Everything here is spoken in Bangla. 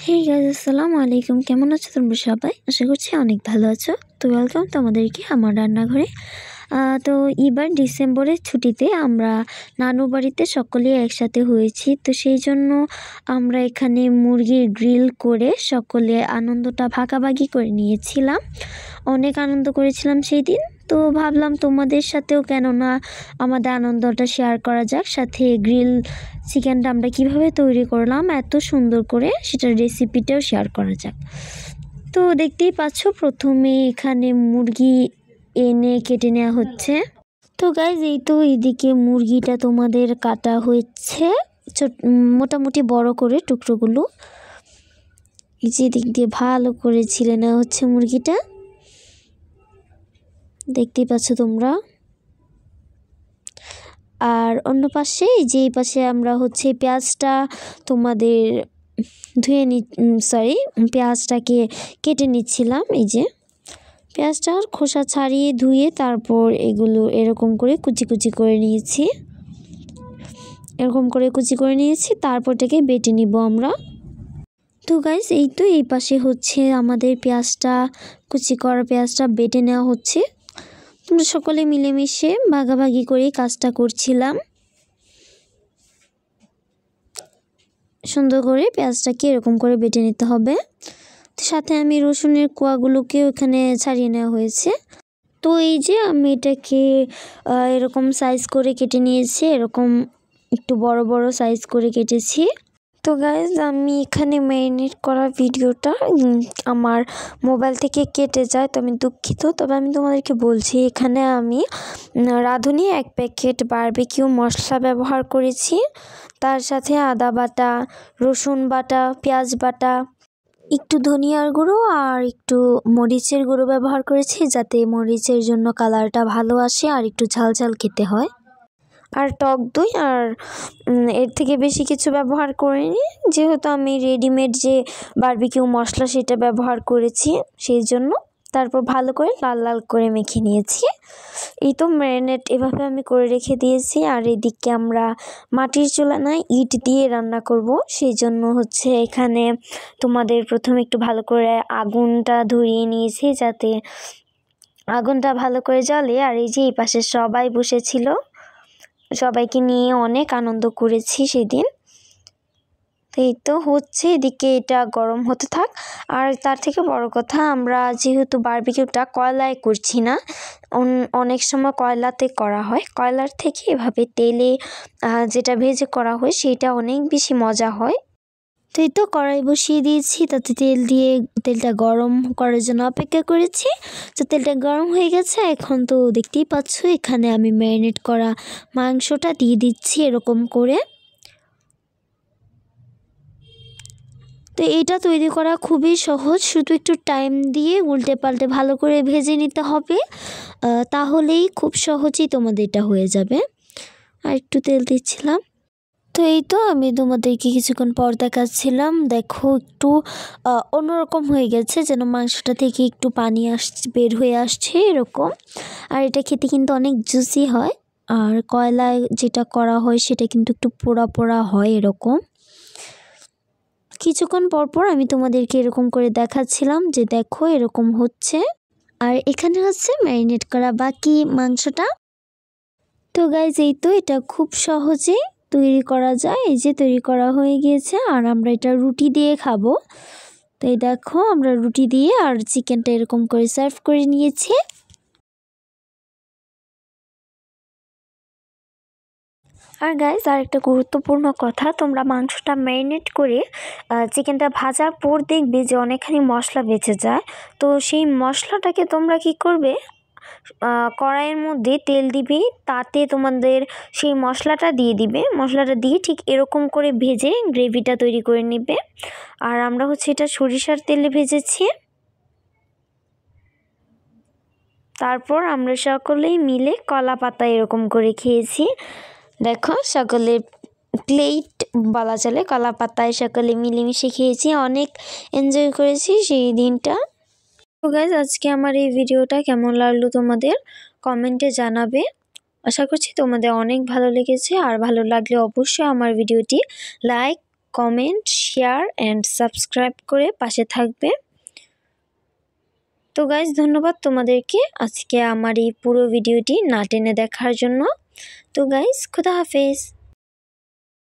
হে গাইস, আসসালামু আলাইকুম। কেমন আছো তোমরা সবাই? আশা করছি অনেক ভালো আছো। তো ওয়েলকাম তোমাদেরকে আমার রান্নাঘরে। তো এবার ডিসেম্বরের ছুটিতে আমরা নানু বাড়িতে সকলেই একসাথে হয়েছি। তো সেই জন্য আমরা এখানে মুরগির গ্রিল করে সকলে আনন্দটা ভাগাভাগি করে নিয়েছিলাম। অনেক আনন্দ করেছিলাম সেই দিন। তো ভাবলাম তোমাদের সাথেও কেননা আমাদের আনন্দটা শেয়ার করা যাক, সাথে গ্রিল চিকেনটা আমরা কিভাবে তৈরি করলাম এত সুন্দর করে সেটার রেসিপিটাও শেয়ার করা যাক। তো দেখতেই পাচ্ছ, প্রথমে এখানে মুরগি এনে কেটে নেওয়া হচ্ছে। তো গাইজ, এই তো এইদিকে মুরগিটা তোমাদের কাটা হচ্ছে মোটামুটি বড় করে টুকরোগুলো। এই যে দিক দিয়ে ভালো করে ছিলে নেওয়া হচ্ছে মুরগিটা, দেখতেই পাচ্ছ তোমরা। আর অন্য পাশে যে পাশে আমরা হচ্ছে পেঁয়াজটা তোমাদের পেঁয়াজটাকে কেটে নিচ্ছিলাম। এই যে পেঁয়াজটার খোসা ছাড়িয়ে ধুয়ে তারপর এগুলো এরকম করে কুচি কুচি করে নিয়েছি। তারপর এটাকে বেটে নিব আমরা। তো গাইস, এই তো এই পাশে হচ্ছে আমাদের কুচি করা পেঁয়াজটা বেটে নেওয়া হচ্ছে। আমরা সকলে মিলেমিশে ভাগাভাগি করে কাজটা করছিলাম। সুন্দর করে পেঁয়াজটাকে এরকম করে বেটে নিতে হবে। সাথে আমি রসুনের কোয়াগুলোকেও এখানে ছাড়িয়ে নেওয়া হয়েছে। তো এই যে আমি এটাকে এরকম সাইজ করে কেটে নিয়েছি, এরকম একটু বড় বড় সাইজ করে কেটেছি। তো গাইজ, আমি এখানে ম্যারিনেট করা ভিডিওটা আমার মোবাইল থেকে কেটে যায়, তো আমি দুঃখিত। তবে আমি তোমাদেরকে বলছি, এখানে আমি রাঁধুনি 1 প্যাকেট বারবিকিউ মশলা ব্যবহার করেছি। তার সাথে আদা বাটা, রসুন বাটা, পেঁয়াজ বাটা, একটু ধনিয়ার গুঁড়ো আর একটু মরিচের গুঁড়ো ব্যবহার করেছি, যাতে মরিচের জন্য কালারটা ভালো আসে আর একটু ঝাল ঝাল খেতে হয়। আর টক দই, আর এর থেকে বেশি কিছু ব্যবহার করিনি, যেহেতু আমি রেডিমেড যে বারবিকিউ মশলা সেটা ব্যবহার করেছি সেই জন্য। তারপর ভালো করে লাল লাল করে মেখে নিয়েছি। এই তো ম্যারিনেট এভাবে আমি করে রেখে দিয়েছি। আর এদিকে আমরা মাটির চুলা নয়, ইট দিয়ে রান্না করব। সেই জন্য হচ্ছে এখানে তোমাদের প্রথমে একটু ভালো করে আগুনটা ধরিয়ে নিয়েছি, যাতে আগুনটা ভালো করে জ্বলে। আর এই যে এই পাশে সবাই বসেছিল, সবাইকে নিয়ে অনেক আনন্দ করেছি সেদিন। এই তো হচ্ছে, এদিকে এটা গরম হতে থাক। আর তার থেকে বড় কথা, আমরা যেহেতু বারবিকিউটা কয়লায় করছি না, অনেক সময় কয়লাতে করা হয়, কয়লার থেকে এভাবে তেলে যেটা ভেজে করা হয় সেটা অনেক বেশি মজা হয়। তো এই তো কড়াই বসিয়ে দিয়েছি, তাতে তেল দিয়ে তেলটা গরম করার জন্য অপেক্ষা করেছি। তো তেলটা গরম হয়ে গেছে। এখন তো দেখতেই পাচ্ছ, এখানে আমি ম্যারিনেট করা মাংসটা দিয়ে দিচ্ছি এরকম করে। তো এটা তৈরি করা খুবই সহজ, শুধু একটু টাইম দিয়ে উল্টে পাল্টে ভালো করে ভেজে নিতে হবে, তাহলেই খুব সহজেই তোমাদের এটা হয়ে যাবে। আর একটু তেল দিচ্ছিলাম। তো এই তো আমি তোমাদেরকে কিছুক্ষণ পর দেখাচ্ছিলাম। দেখো, একটু অন্যরকম হয়ে গেছে, যেন মাংসটা থেকে একটু পানি বের হয়ে আসছে এরকম। আর এটা খেতে কিন্তু অনেক জুসি হয়। আর কয়লায় যেটা করা হয় সেটা কিন্তু একটু পোড়া পোড়া হয় এরকম। কিছুক্ষণ পর আমি তোমাদেরকে এরকম করে দেখাচ্ছিলাম যে দেখো এরকম হচ্ছে। আর এখানে হচ্ছে ম্যারিনেট করা বাকি মাংসটা। তো গাইজ, এই তো এটা খুব সহজে তৈরি করা যায়। এই যে তৈরি করা হয়ে গিয়েছে, আর আমরা এটা রুটি দিয়ে খাবো। তো এই দেখো, আমরা রুটি দিয়ে আর চিকেনটা এরকম করে সার্ভ করে নিয়েছি। আর গাইজ, আর একটা গুরুত্বপূর্ণ কথা, তোমরা মাংসটা ম্যারিনেট করে চিকেনটা ভাজার পর দেখবে যে অনেকখানি মশলা বেঁচে যায়। তো সেই মশলাটাকে তোমরা কি করবে, কড়াইয়ের মধ্যে তেল দিবে, তাতে তোমাদের সেই মশলাটা দিয়ে দিবে। মশলাটা দিয়ে ঠিক এরকম করে ভেজে গ্রেভিটা তৈরি করে নেবে। আর আমরা হচ্ছে এটা সরিষার তেলে ভেজেছি। তারপর আমরা সকলেই মিলে কলা পাতা এরকম করে খেয়েছি। দেখো, সকলে প্লেট বলা চলে, কলা পাতায় সকলে মিলেমিশে খেয়েছি, অনেক এনজয় করেছি সেই দিনটা। তো গাইজ, আজকে আমার এই ভিডিওটা কেমন লাগলো তোমাদের কমেন্টে জানাবে। আশা করছি তোমাদের অনেক ভালো লেগেছে। আর ভালো লাগলে অবশ্যই আমার ভিডিওটি like, comment, share and subscribe করে পাশে থাকবে। তো গাইস, ধন্যবাদ তোমাদেরকে আজকে আমার এই পুরো ভিডিওটি না টেনে দেখার জন্য। তো গাইস, খুদা হাফেজ।